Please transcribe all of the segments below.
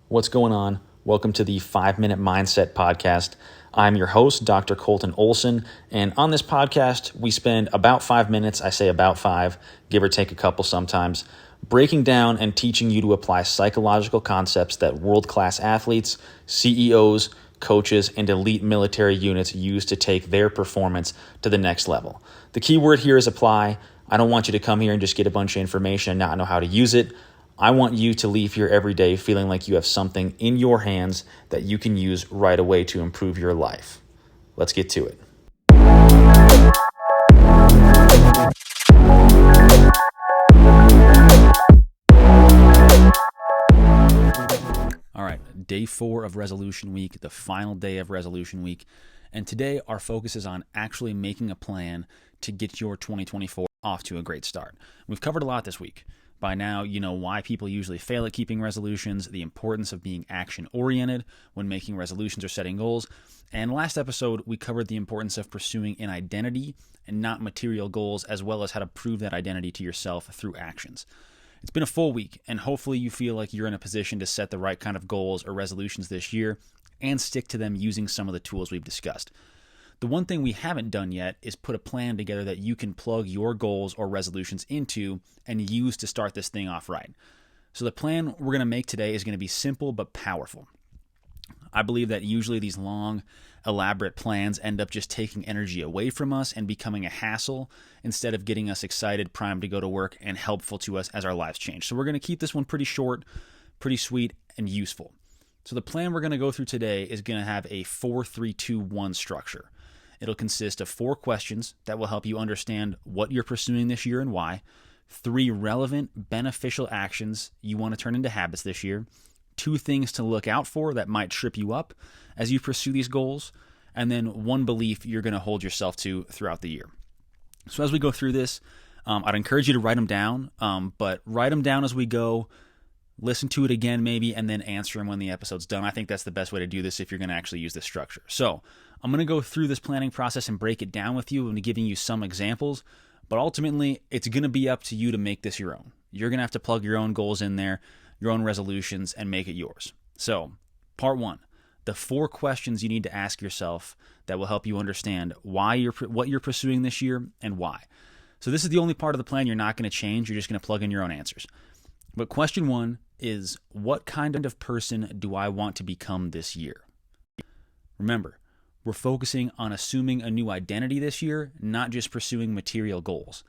What's going on? Welcome to the 5-Minute Mindset Podcast. I'm your host, Dr. Colton Olson, and on this podcast, we spend about 5 minutes, I say about 5, give or take a couple sometimes, breaking down and teaching you to apply psychological concepts that world-class athletes, CEOs, coaches, and elite military units use to take their performance to the next level. The key word here is apply. I don't want you to come here and just get a bunch of information and not know how to use it. I want you to leave here every day feeling like you have something in your hands that you can use right away to improve your life. Let's get to it. All right, day 4 of Resolution Week, the final day of Resolution Week. And today our focus is on actually making a plan to get your 2024 off to a great start. We've covered a lot this week. By now, you know why people usually fail at keeping resolutions, the importance of being action-oriented when making resolutions or setting goals. And last episode, we covered the importance of pursuing an identity and not material goals, as well as how to prove that identity to yourself through actions. It's been a full week, and hopefully you feel like you're in a position to set the right kind of goals or resolutions this year and stick to them using some of the tools we've discussed. The one thing we haven't done yet is put a plan together that you can plug your goals or resolutions into and use to start this thing off right. So the plan we're going to make today is going to be simple but powerful. I believe that usually these long, elaborate plans end up just taking energy away from us and becoming a hassle instead of getting us excited, primed to go to work, and helpful to us as our lives change. So we're going to keep this one pretty short, pretty sweet, and useful. So the plan we're going to go through today is going to have a 4-3-2-1 structure. It'll consist of 4 questions that will help you understand what you're pursuing this year and why, 3 relevant, beneficial actions you want to turn into habits this year, 2 things to look out for that might trip you up as you pursue these goals, and then 1 belief you're going to hold yourself to throughout the year. So as we go through this, I'd encourage you to write them down, but write them down as we go, listen to it again maybe, and then answer them when the episode's done. I think that's the best way to do this if you're going to actually use this structure. So I'm going to go through this planning process and break it down with you and giving you some examples, but ultimately it's going to be up to you to make this your own. You're going to have to plug your own goals in there, your own resolutions, and make it yours. So part 1, the 4 questions you need to ask yourself that will help you understand what you're pursuing this year and why. So this is the only part of the plan you're not going to change. You're just going to plug in your own answers. But question 1 is, what kind of person do I want to become this year? Remember, we're focusing on assuming a new identity this year, not just pursuing material goals.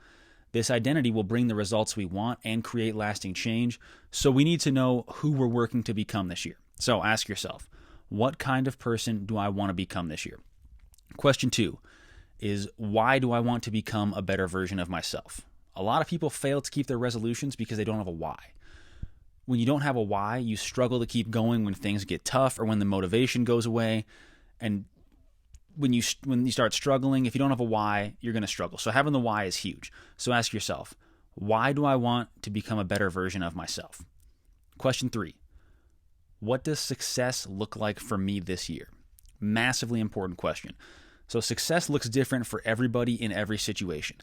This identity will bring the results we want and create lasting change, so we need to know who we're working to become this year. So ask yourself, what kind of person do I want to become this year? Question 2 is, why do I want to become a better version of myself? A lot of people fail to keep their resolutions because they don't have a why. When you don't have a why, you struggle to keep going when things get tough or when the motivation goes away. And when you start struggling, if you don't have a why, you're going to struggle. So having the why is huge. So ask yourself, why do I want to become a better version of myself? Question 3, what does success look like for me this year? Massively important question. So success looks different for everybody in every situation.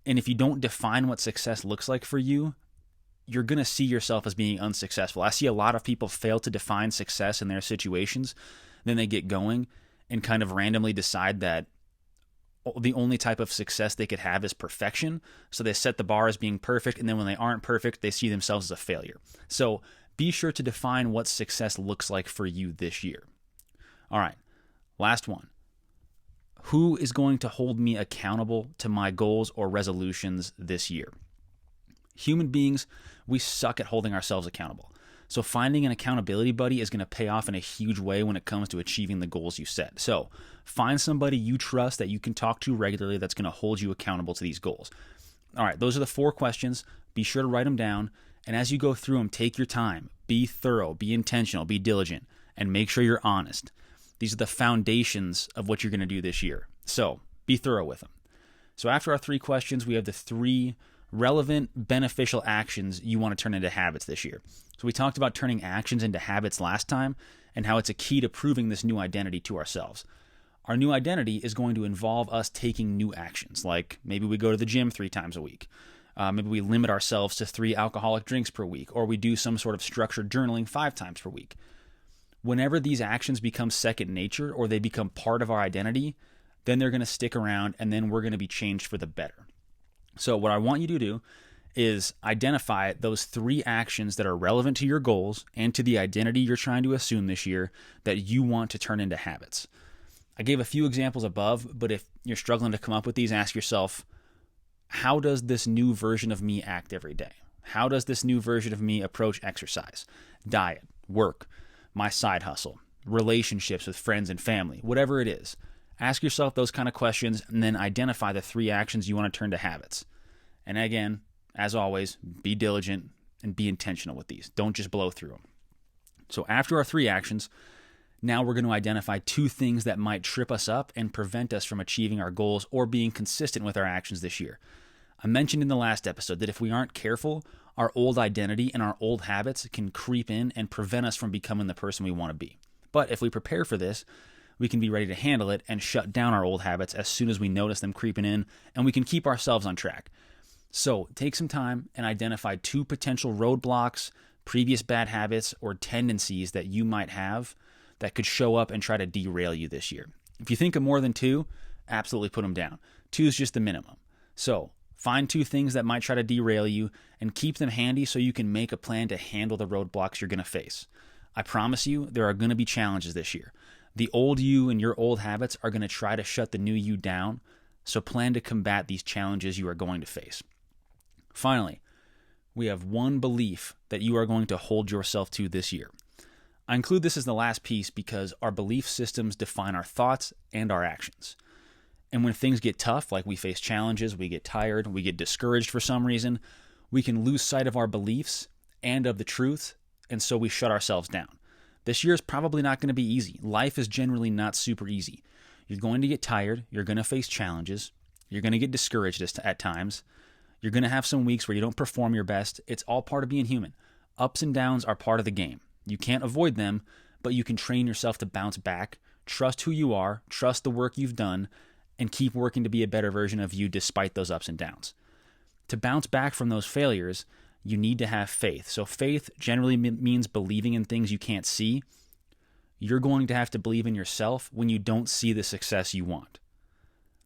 And if you don't define what success looks like for you, you're going to see yourself as being unsuccessful. I see a lot of people fail to define success in their situations. Then they get going and kind of randomly decide that the only type of success they could have is perfection. So they set the bar as being perfect, and then when they aren't perfect, they see themselves as a failure. So be sure to define what success looks like for you this year. All right, last one. Who is going to hold me accountable to my goals or resolutions this year? Human beings, we suck at holding ourselves accountable. So finding an accountability buddy is going to pay off in a huge way when it comes to achieving the goals you set. So find somebody you trust that you can talk to regularly that's going to hold you accountable to these goals. All right, those are the 4 questions. Be sure to write them down. And as you go through them, take your time. Be thorough, be intentional, be diligent, and make sure you're honest. These are the foundations of what you're going to do this year. So be thorough with them. So after our 3 questions, we have the 3 relevant, beneficial actions you want to turn into habits this year. So we talked about turning actions into habits last time and how it's a key to proving this new identity to ourselves. Our new identity is going to involve us taking new actions, like maybe we go to the gym 3 times a week. Maybe we limit ourselves to 3 alcoholic drinks per week, or we do some sort of structured journaling 5 times per week. Whenever these actions become second nature or they become part of our identity, then they're going to stick around and then we're going to be changed for the better. So what I want you to do is identify those 3 actions that are relevant to your goals and to the identity you're trying to assume this year that you want to turn into habits. I gave a few examples above, but if you're struggling to come up with these, ask yourself, how does this new version of me act every day? How does this new version of me approach exercise, diet, work, my side hustle, relationships with friends and family, whatever it is? Ask yourself those kind of questions and then identify the 3 actions you want to turn to habits. And again, as always, be diligent and be intentional with these. Don't just blow through them. So after our 3 actions, now we're going to identify 2 things that might trip us up and prevent us from achieving our goals or being consistent with our actions this year. I mentioned in the last episode that if we aren't careful, our old identity and our old habits can creep in and prevent us from becoming the person we want to be. But if we prepare for this, we can be ready to handle it and shut down our old habits as soon as we notice them creeping in, and we can keep ourselves on track. So take some time and identify 2 potential roadblocks, previous bad habits, or tendencies that you might have that could show up and try to derail you this year. If you think of more than 2, absolutely put them down. 2 is just the minimum. So find 2 things that might try to derail you and keep them handy so you can make a plan to handle the roadblocks you're going to face. I promise you, there are going to be challenges this year. The old you and your old habits are going to try to shut the new you down, so plan to combat these challenges you are going to face. Finally, we have 1 belief that you are going to hold yourself to this year. I include this as the last piece because our belief systems define our thoughts and our actions. And when things get tough, like we face challenges, we get tired, we get discouraged for some reason, we can lose sight of our beliefs and of the truth, and so we shut ourselves down. This year is probably not going to be easy. Life is generally not super easy. You're going to get tired, you're going to face challenges, you're going to get discouraged at times, you're going to have some weeks where you don't perform your best. It's all part of being human. Ups and downs are part of the game. You can't avoid them, but you can train yourself to bounce back, trust who you are, trust the work you've done, and keep working to be a better version of you despite those ups and downs. To bounce back from those failures, you need to have faith. So faith generally means believing in things you can't see. You're going to have to believe in yourself when you don't see the success you want.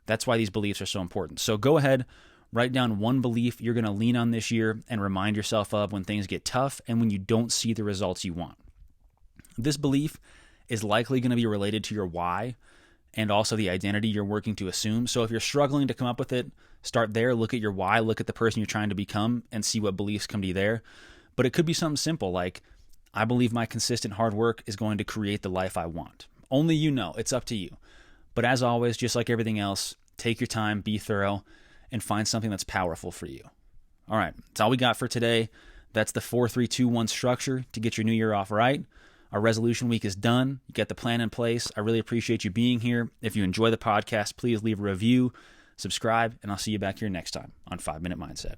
That's why these beliefs are so important. So go ahead, write down 1 belief you're going to lean on this year and remind yourself of when things get tough and when you don't see the results you want. This belief is likely going to be related to your why and also the identity you're working to assume. So if you're struggling to come up with it, start there, look at your why, look at the person you're trying to become, and see what beliefs come to you there. But it could be something simple like, I believe my consistent hard work is going to create the life I want. Only you know. It's up to you. But as always, just like everything else, take your time, be thorough, and find something that's powerful for you. All right, that's all we got for today. That's the 4-3-2-1 structure to get your new year off right. Our resolution week is done. You get the plan in place. I really appreciate you being here. If you enjoy the podcast, please leave a review, subscribe, and I'll see you back here next time on 5 Minute Mindset.